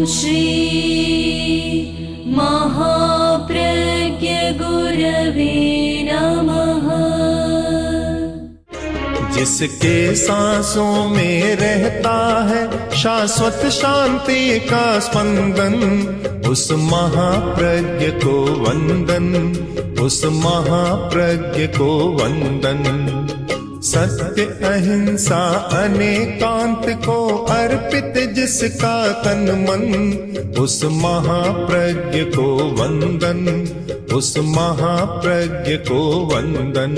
श्री महाप्रज्ञ गुरवे नमः। जिसके सांसों में रहता है शाश्वत शांति का स्पंदन, उस महाप्रज्ञ को वंदन, उस महाप्रज्ञ को वंदन। सत्य अहिंसा अनेकांत को अर्पित जिसका तन मन, उस महाप्रज्ञ को वंदन, उस महाप्रज्ञ को वंदन।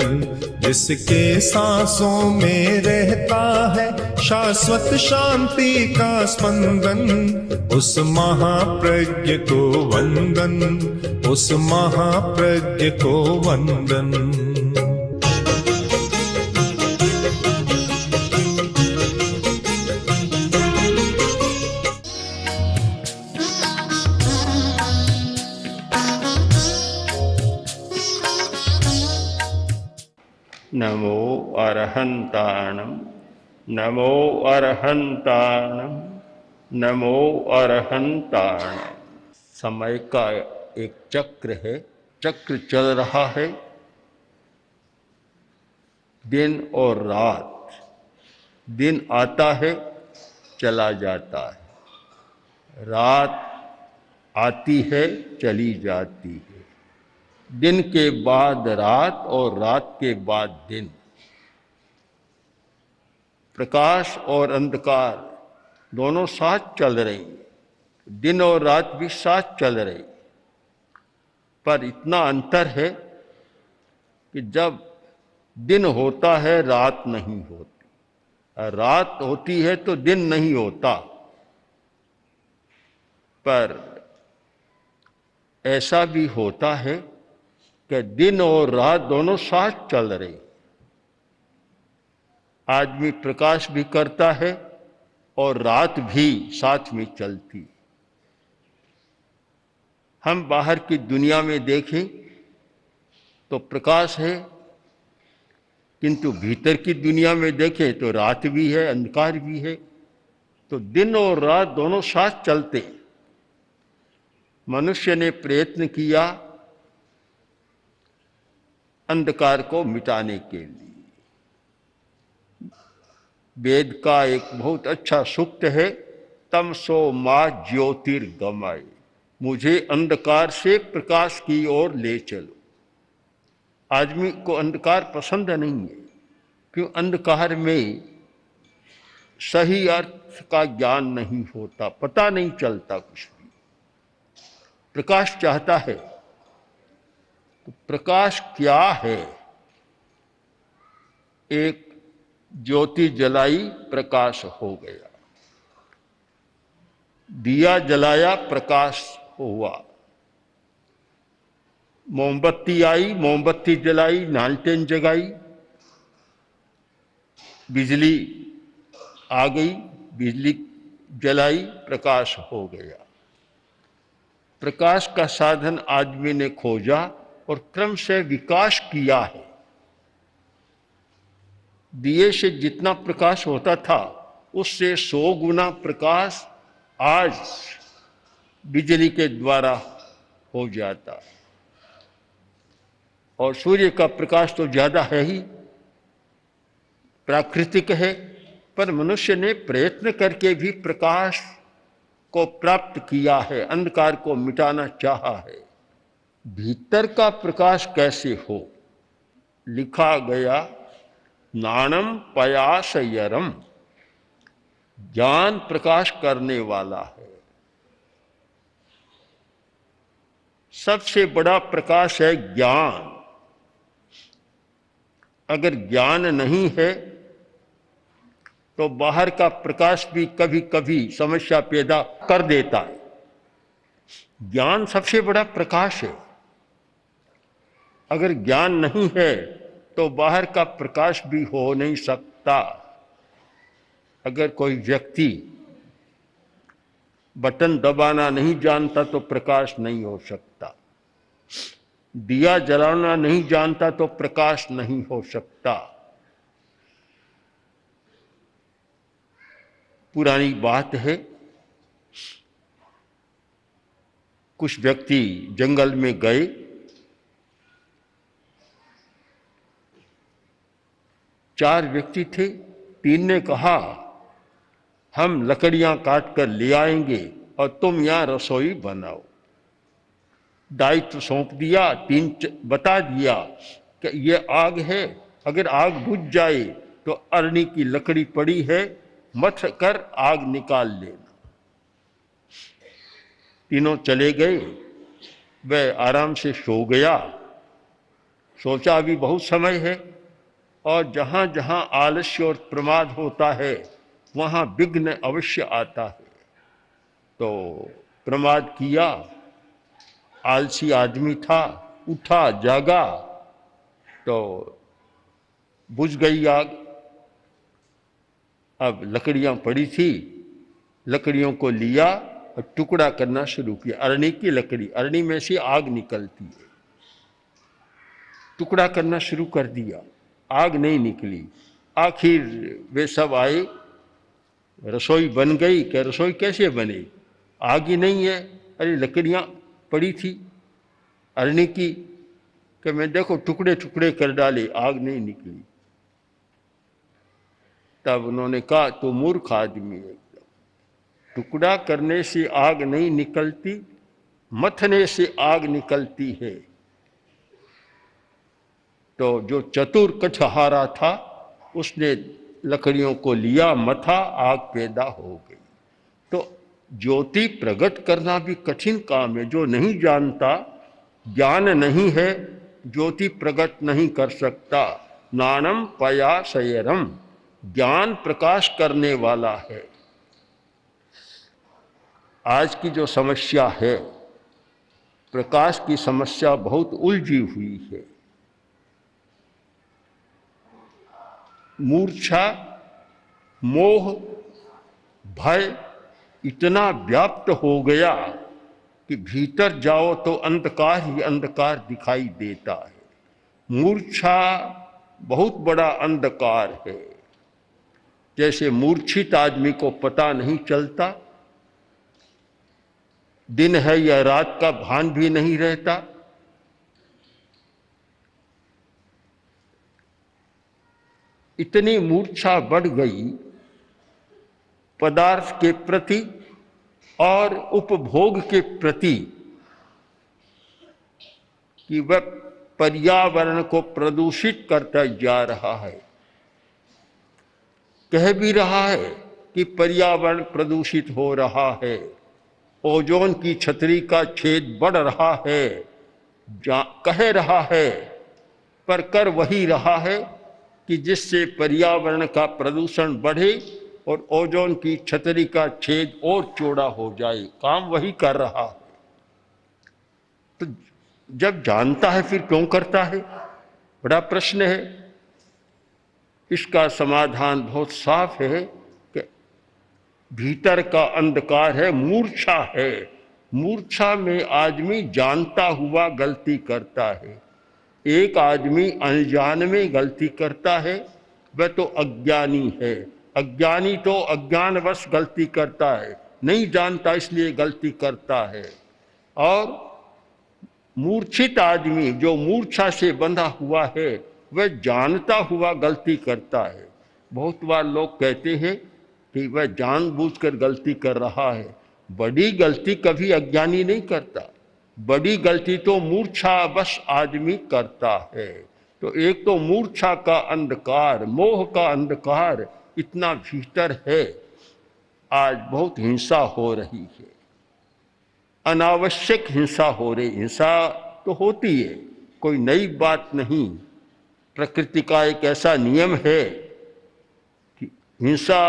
जिसके सांसों में रहता है शाश्वत शांति का स्पंदन, उस महाप्रज्ञ को वंदन, उस महाप्रज्ञ को वंदन। नमो अरहंताणं, नमो अरहंताणं, नमो अरहंताणं। समय का एक चक्र है, चक्र चल रहा है। दिन और रात, दिन आता है चला जाता है, रात आती है चली जाती है। दिन के बाद रात और रात के बाद दिन, प्रकाश और अंधकार दोनों साथ चल रही हैं, दिन और रात भी साथ चल रही। पर इतना अंतर है कि जब दिन होता है रात नहीं होती, रात होती है तो दिन नहीं होता। पर ऐसा भी होता है कि दिन और रात दोनों साथ चल रहे। आदमी प्रकाश भी करता है और रात भी साथ में चलती। हम बाहर की दुनिया में देखें तो प्रकाश है, किंतु भीतर की दुनिया में देखें तो रात भी है, अंधकार भी है। तो दिन और रात दोनों साथ चलते। मनुष्य ने प्रयत्न किया अंधकार को मिटाने के लिए। वेद का एक बहुत अच्छा सूक्त है, तमसो मा ज्योतिर्गमय, मुझे अंधकार से प्रकाश की ओर ले चलो। आदमी को अंधकार पसंद नहीं है, क्यों? अंधकार में सही अर्थ का ज्ञान नहीं होता, पता नहीं चलता कुछ भी। प्रकाश चाहता है। तो प्रकाश क्या है? एक ज्योति जलाई प्रकाश हो गया, दिया जलाया प्रकाश हुआ, मोमबत्ती आई मोमबत्ती जलाई, लालटेन जगाई, बिजली आ गई, बिजली जलाई, प्रकाश हो गया। प्रकाश का साधन आदमी ने खोजा और क्रम से विकास किया है। दिए से जितना प्रकाश होता था उससे 100 गुना प्रकाश आज बिजली के द्वारा हो जाता है। और सूर्य का प्रकाश तो ज्यादा है ही, प्राकृतिक है। पर मनुष्य ने प्रयत्न करके भी प्रकाश को प्राप्त किया है, अंधकार को मिटाना चाहा है। भीतर का प्रकाश कैसे हो? लिखा गया, नाणम पयासयरम, ज्ञान प्रकाश करने वाला है। सबसे बड़ा प्रकाश है ज्ञान। अगर ज्ञान नहीं है तो बाहर का प्रकाश भी कभी कभी समस्या पैदा कर देता है। ज्ञान सबसे बड़ा प्रकाश है। अगर ज्ञान नहीं है तो बाहर का प्रकाश भी हो नहीं सकता। अगर कोई व्यक्ति बटन दबाना नहीं जानता तो प्रकाश नहीं हो सकता, दिया जलाना नहीं जानता तो प्रकाश नहीं हो सकता। पुरानी बात है, कुछ व्यक्ति जंगल में गए, चार व्यक्ति थे। तीन ने कहा हम लकड़ियां काट कर ले आएंगे और तुम यहां रसोई बनाओ। दायित्व सौंप दिया, तीन बता दिया कि ये आग है, अगर आग बुझ जाए तो अरणी की लकड़ी पड़ी है, मथ कर आग निकाल लेना। तीनों चले गए। वह आराम से सो गया। सोचा अभी बहुत समय है, और जहां जहां आलस्य और प्रमाद होता है वहां विघ्न अवश्य आता है। तो प्रमाद किया, आलसी आदमी था, उठा जागा तो बुझ गई आग। अब लकड़ियां पड़ी थी, लकड़ियों को लिया और टुकड़ा करना शुरू किया। अरणी की लकड़ी, अरणी में से आग निकलती है, टुकड़ा करना शुरू कर दिया, आग नहीं निकली। आखिर वे सब आए, रसोई बन गई। क्या रसोई कैसे बने, आग ही नहीं है। अरे लकड़ियां पड़ी थी अरणी की, कि मैं देखो टुकड़े टुकड़े कर डाले, आग नहीं निकली। तब उन्होंने कहा तो मूर्ख आदमी है, टुकड़ा करने से आग नहीं निकलती, मथने से आग निकलती है। तो जो चतुर कठहारा था उसने लकड़ियों को लिया, मथा, आग पैदा हो गई। तो ज्योति प्रकट करना भी कठिन काम है। जो नहीं जानता, ज्ञान नहीं है, ज्योति प्रकट नहीं कर सकता। नानम पया शयरम, ज्ञान प्रकाश करने वाला है। आज की जो समस्या है, प्रकाश की समस्या बहुत उलझी हुई है। मूर्छा, मोह, भय इतना व्याप्त हो गया कि भीतर जाओ तो अंधकार ही अंधकार दिखाई देता है। मूर्छा बहुत बड़ा अंधकार है। जैसे मूर्छित आदमी को पता नहीं चलता, दिन है या रात का भान भी नहीं रहता। इतनी मूर्छा बढ़ गई पदार्थ के प्रति और उपभोग के प्रति कि वह पर्यावरण को प्रदूषित करता जा रहा है। कह भी रहा है कि पर्यावरण प्रदूषित हो रहा है, ओजोन की छतरी का छेद बढ़ रहा है, कह रहा है, पर कर वही रहा है कि जिससे पर्यावरण का प्रदूषण बढ़े और ओजोन की छतरी का छेद और चौड़ा हो जाए। काम वही कर रहा है। तो जब जानता है फिर क्यों करता है, बड़ा प्रश्न है। इसका समाधान बहुत साफ है कि भीतर का अंधकार है, मूर्छा है। मूर्छा में आदमी जानता हुआ गलती करता है। एक आदमी अनजान में गलती करता है, वह तो अज्ञानी है। अज्ञानी तो अज्ञानवश गलती करता है, नहीं जानता इसलिए गलती करता है। और मूर्छित आदमी जो मूर्छा से बंधा हुआ है, वह जानता हुआ गलती करता है। बहुत बार लोग कहते हैं कि वह जानबूझकर गलती कर रहा है। बड़ी गलती कभी अज्ञानी नहीं करता, बड़ी गलती तो मूर्छावश आदमी करता है। तो एक तो मूर्छा का अंधकार, मोह का अंधकार इतना भीतर है। आज बहुत हिंसा हो रही है, अनावश्यक हिंसा हो रही। हिंसा तो होती है, कोई नई बात नहीं। प्रकृति का एक ऐसा नियम है कि हिंसा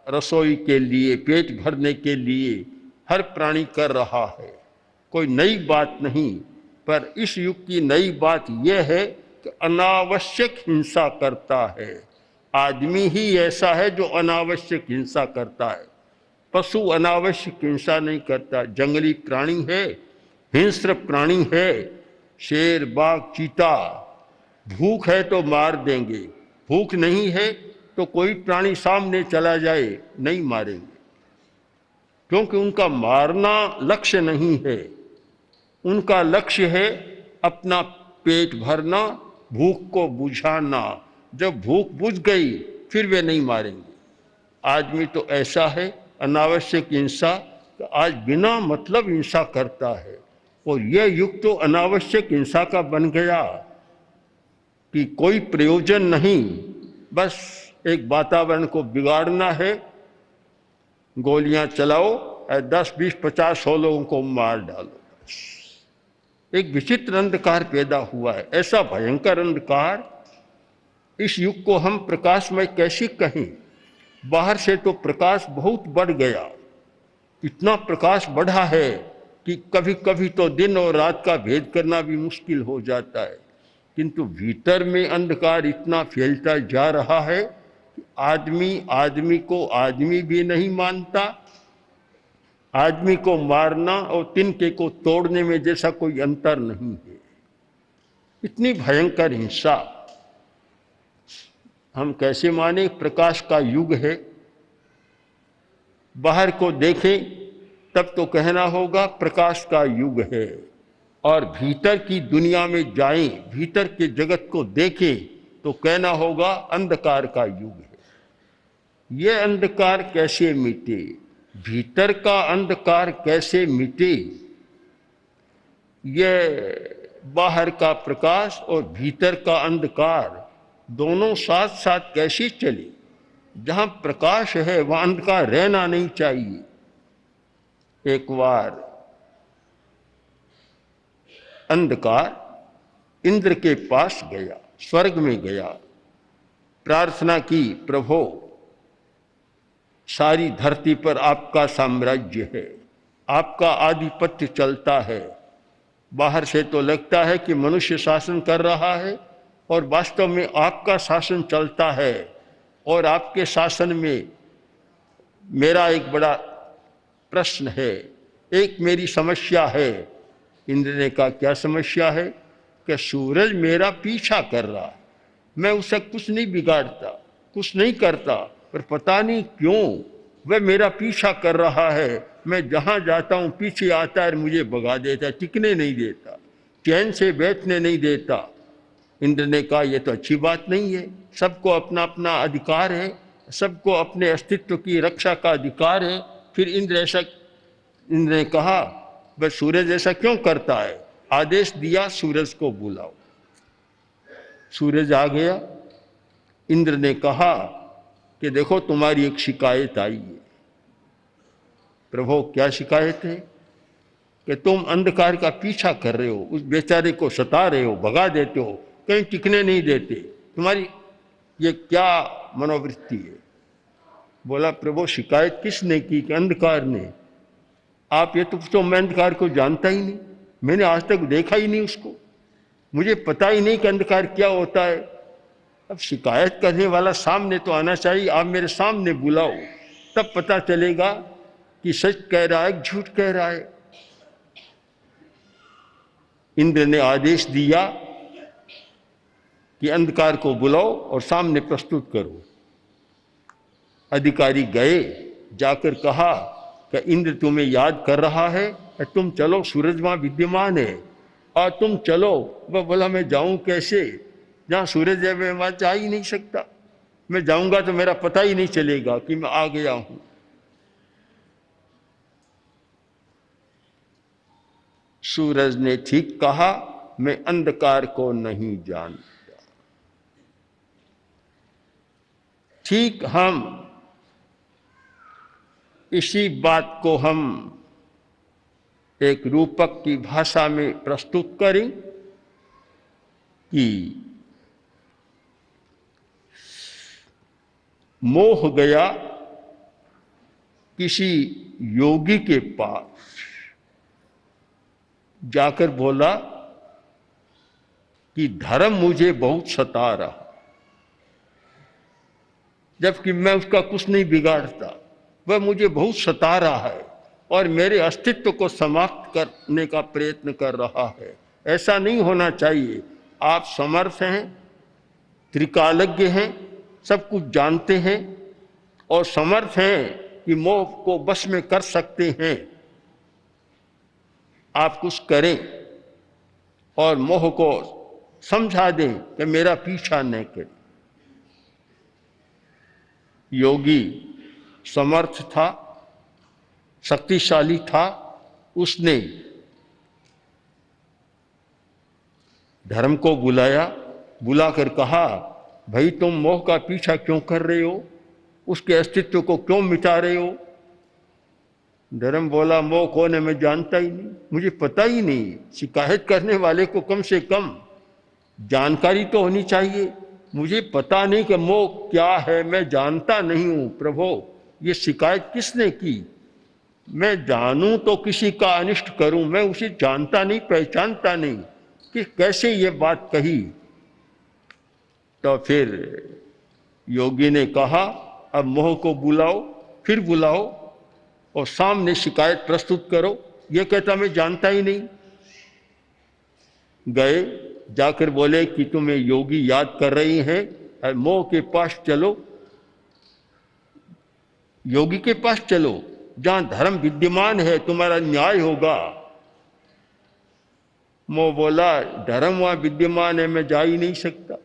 रसोई के लिए, पेट भरने के लिए हर प्राणी कर रहा है, कोई नई बात नहीं। पर इस युग की नई बात यह है कि अनावश्यक हिंसा करता है। आदमी ही ऐसा है जो अनावश्यक हिंसा करता है। पशु अनावश्यक हिंसा नहीं करता। जंगली प्राणी है, हिंस्र प्राणी है, शेर, बाघ, चीता। भूख है तो मार देंगे, भूख नहीं है तो कोई प्राणी सामने चला जाए नहीं मारेंगे, क्योंकि उनका मारना लक्ष्य नहीं है। उनका लक्ष्य है अपना पेट भरना, भूख को बुझाना। जब भूख बुझ गई फिर वे नहीं मारेंगे। आदमी तो ऐसा है, अनावश्यक हिंसा, तो आज बिना मतलब हिंसा करता है। और यह युग तो अनावश्यक हिंसा का बन गया कि कोई प्रयोजन नहीं, बस एक वातावरण को बिगाड़ना है। गोलियां चलाओ, 10, 20, 50, 100 लोगों को मार डालो। एक विचित्र अंधकार पैदा हुआ है, ऐसा भयंकर अंधकार। इस युग को हम प्रकाशमय कैसे कहें? बाहर से तो प्रकाश बहुत बढ़ गया, इतना प्रकाश बढ़ा है कि कभी कभी तो दिन और रात का भेद करना भी मुश्किल हो जाता है। किंतु भीतर में अंधकार इतना फैलता जा रहा है कि आदमी आदमी को आदमी भी नहीं मानता। आदमी को मारना और तिनके को तोड़ने में जैसा कोई अंतर नहीं है। इतनी भयंकर हिंसा हम कैसे माने? प्रकाश का युग है। बाहर को देखें तब तो कहना होगा प्रकाश का युग है, और भीतर की दुनिया में जाएं, भीतर के जगत को देखें तो कहना होगा अंधकार का युग है। ये अंधकार कैसे मिटे? भीतर का अंधकार कैसे मिटे? ये बाहर का प्रकाश और भीतर का अंधकार दोनों साथ साथ कैसे चले? जहां प्रकाश है वहां अंधकार रहना नहीं चाहिए। एक बार अंधकार इंद्र के पास गया, स्वर्ग में गया, प्रार्थना की, प्रभो सारी धरती पर आपका साम्राज्य है, आपका आधिपत्य चलता है। बाहर से तो लगता है कि मनुष्य शासन कर रहा है, और वास्तव में आपका शासन चलता है। और आपके शासन में मेरा एक बड़ा प्रश्न है, एक मेरी समस्या है। इंद्र ने कहा, क्या समस्या है? कि सूरज मेरा पीछा कर रहा है, मैं उसे कुछ नहीं बिगाड़ता, कुछ नहीं करता, पर पता नहीं क्यों वह मेरा पीछा कर रहा है। मैं जहाँ जाता हूँ पीछे आता है, मुझे भगा देता है, टिकने नहीं देता, चैन से बैठने नहीं देता। इंद्र ने कहा, यह तो अच्छी बात नहीं है। सबको अपना अपना अधिकार है, सबको अपने अस्तित्व की रक्षा का अधिकार है। फिर इंद्र ने कहा, वह सूरज ऐसा क्यों करता है? आदेश दिया, सूरज को बुलाओ। सूरज आ गया। इंद्र ने कहा कि देखो तुम्हारी एक शिकायत आई है। प्रभु क्या शिकायत है? कि तुम अंधकार का पीछा कर रहे हो, उस बेचारे को सता रहे हो, भगा देते हो, कहीं टिकने नहीं देते। तुम्हारी ये क्या मनोवृत्ति है? बोला, प्रभु शिकायत किसने की? कि अंधकार ने। आप ये तो मैं अंधकार को जानता ही नहीं, मैंने आज तक देखा ही नहीं उसको, मुझे पता ही नहीं कि अंधकार क्या होता है। अब शिकायत करने वाला सामने तो आना चाहिए, आप मेरे सामने बुलाओ, तब पता चलेगा कि सच कह रहा है कि झूठ कह रहा है। इंद्र ने आदेश दिया कि अंधकार को बुलाओ और सामने प्रस्तुत करो। अधिकारी गए, जाकर कहा कि इंद्र तुम्हें याद कर रहा है, तुम चलो, सूरज वहां विद्यमान है और तुम चलो। वह बोला, मैं जाऊं कैसे? जहां सूरज है मैं वहां जा ही नहीं सकता, मैं जाऊंगा तो मेरा पता ही नहीं चलेगा कि मैं आ गया हूं। सूरज ने ठीक कहा, मैं अंधकार को नहीं जानता। ठीक हम इसी बात को हम एक रूपक की भाषा में प्रस्तुत करें कि मोह गया किसी योगी के पास, जाकर बोला कि धर्म मुझे बहुत सता रहा, जबकि मैं उसका कुछ नहीं बिगाड़ता, वह मुझे बहुत सता रहा है और मेरे अस्तित्व को समाप्त करने का प्रयत्न कर रहा है। ऐसा नहीं होना चाहिए। आप समर्थ हैं, त्रिकालज्ञ हैं, सब कुछ जानते हैं और समर्थ हैं कि मोह को बस में कर सकते हैं। आप कुछ करें और मोह को समझा दें कि मेरा पीछा न करे। योगी समर्थ था, शक्तिशाली था, उसने धर्म को बुलाया, बुलाकर कहा, भाई तुम मोह का पीछा क्यों कर रहे हो, उसके अस्तित्व को क्यों मिटा रहे हो? धर्म बोला, मोह कौन है मैं जानता ही नहीं, मुझे पता ही नहीं। शिकायत करने वाले को कम से कम जानकारी तो होनी चाहिए। मुझे पता नहीं कि मोह क्या है, मैं जानता नहीं हूं। प्रभु, ये शिकायत किसने की? मैं जानूं तो किसी का अनिष्ट करूं, मैं उसे जानता नहीं, पहचानता नहीं कि कैसे ये बात कही। तो फिर योगी ने कहा, अब मोह को बुलाओ, फिर बुलाओ और सामने शिकायत प्रस्तुत करो। ये कहता मैं जानता ही नहीं। गए, जाकर बोले कि तुम्हें योगी याद कर रही हैं, मोह के पास चलो, योगी के पास चलो, जहां धर्म विद्यमान है, तुम्हारा न्याय होगा। मोह बोला, धर्म वहां विद्यमान है, मैं जा ही नहीं सकता,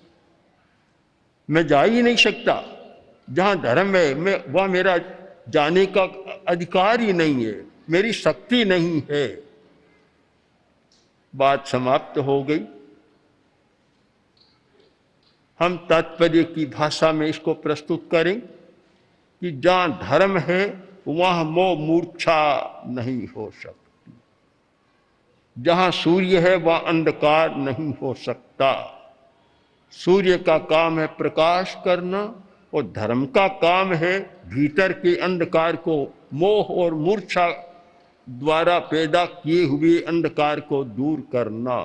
मैं जा ही नहीं सकता। जहां धर्म है मैं वहां मेरा जाने का अधिकार ही नहीं है, मेरी शक्ति नहीं है। बात समाप्त हो गई। हम तात्पर्य की भाषा में इसको प्रस्तुत करें कि जहां धर्म है वहां मोह मूर्छा नहीं हो सकती, जहां सूर्य है वहां अंधकार नहीं हो सकता। सूर्य का काम है प्रकाश करना और धर्म का काम है भीतर के अंधकार को, मोह और मूर्छा द्वारा पैदा किए हुए अंधकार को दूर करना।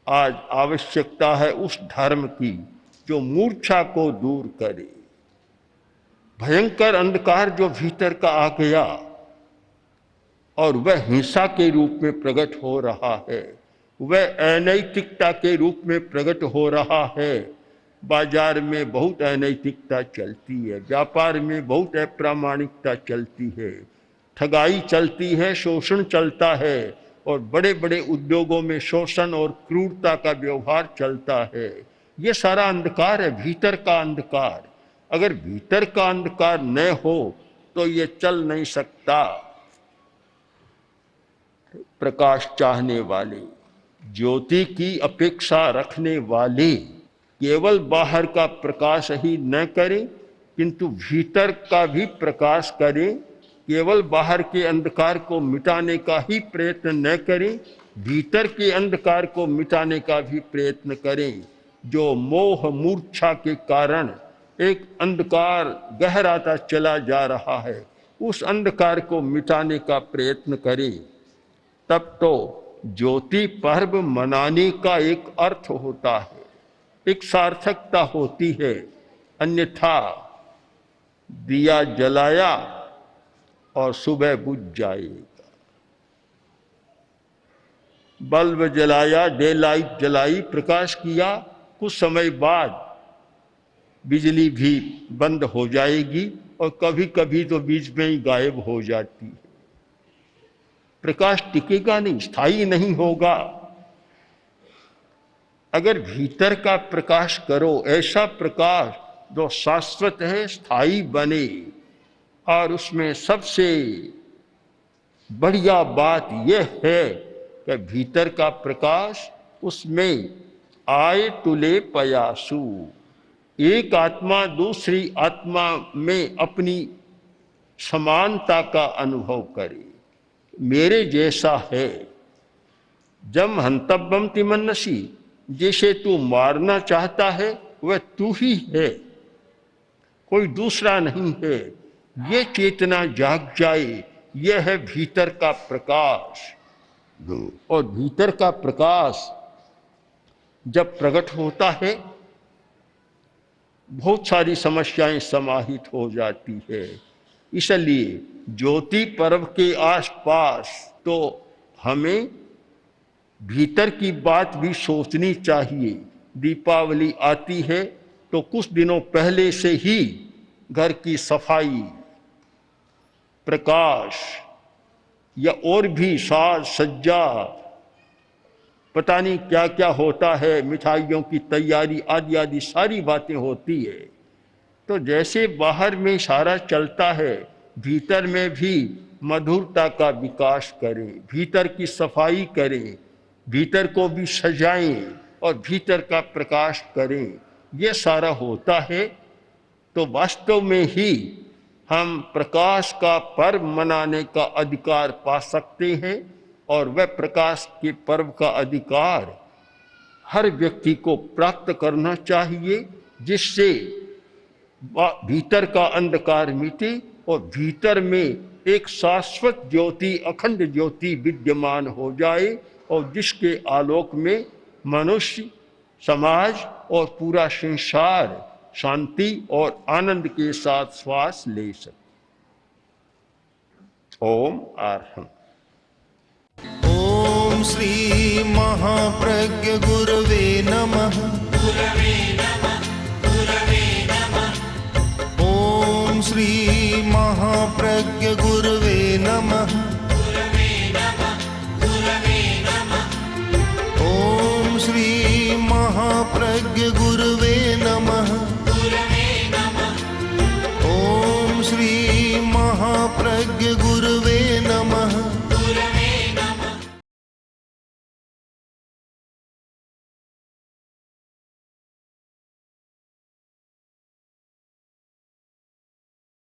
आज आवश्यकता है उस धर्म की जो मूर्छा को दूर करे। भयंकर अंधकार जो भीतर का आ गया और वह हिंसा के रूप में प्रकट हो रहा है, वह अनैतिकता के रूप में प्रकट हो रहा है। बाजार में बहुत अनैतिकता चलती है, व्यापार में बहुत अप्रामाणिकता चलती है, ठगाई चलती है, शोषण चलता है और बड़े बड़े उद्योगों में शोषण और क्रूरता का व्यवहार चलता है। ये सारा अंधकार है, भीतर का अंधकार। अगर भीतर का अंधकार न हो तो ये चल नहीं सकता। प्रकाश चाहने वाले, ज्योति की अपेक्षा रखने वाले केवल बाहर का प्रकाश ही न करें किंतु भीतर का भी प्रकाश करें। केवल बाहर के अंधकार को मिटाने का ही प्रयत्न न करें, भीतर के अंधकार को मिटाने का भी प्रयत्न करें। जो मोह मूर्छा के कारण एक अंधकार गहराता चला जा रहा है, उस अंधकार को मिटाने का प्रयत्न करें। तब तो ज्योति पर्व मनाने का एक अर्थ होता है, एक सार्थकता होती है। अन्यथा दिया जलाया और सुबह बुझ जाएगा। बल्ब जलाया, डे लाइट जलाई, प्रकाश किया, कुछ समय बाद बिजली भी बंद हो जाएगी और कभी कभी तो बीच में ही गायब हो जाती है। प्रकाश टिकेगा नहीं, स्थायी नहीं होगा। अगर भीतर का प्रकाश करो, ऐसा प्रकाश जो शाश्वत है, स्थायी बने, और उसमें सबसे बढ़िया बात यह है कि भीतर का प्रकाश, उसमें आए तुले पयासु, एक आत्मा दूसरी आत्मा में अपनी समानता का अनुभव करे, मेरे जैसा है। जम हंतव्यम तिमन्नसी, जैसे तू मारना चाहता है वह तू ही है, कोई दूसरा नहीं है। ये चेतना जाग जाए, यह है भीतर का प्रकाश। और भीतर का प्रकाश जब प्रकट होता है, बहुत सारी समस्याएं समाहित हो जाती है। इसलिए ज्योति पर्व के आसपास तो हमें भीतर की बात भी सोचनी चाहिए। दीपावली आती है तो कुछ दिनों पहले से ही घर की सफाई, प्रकाश, या और भी साज सज्जा, पता नहीं क्या क्या होता है, मिठाइयों की तैयारी आदि आदि सारी बातें होती है। तो जैसे बाहर में सारा चलता है, भीतर में भी मधुरता का विकास करें, भीतर की सफाई करें, भीतर को भी सजाएं और भीतर का प्रकाश करें। ये सारा होता है तो वास्तव में ही हम प्रकाश का पर्व मनाने का अधिकार पा सकते हैं। और वह प्रकाश के पर्व का अधिकार हर व्यक्ति को प्राप्त करना चाहिए, जिससे भीतर का अंधकार मिटे और भीतर में एक शाश्वत ज्योति, अखंड ज्योति विद्यमान हो जाए और जिसके आलोक में मनुष्य, समाज और पूरा संसार शांति और आनंद के साथ श्वास ले सके। ओम अर्हम्। ओम श्री महाप्रज्ञ गुरवे नमः। ओम श्री महाप्रज्ञ गुरवे नमः। ओम श्री महाप्रज्ञ गुरवे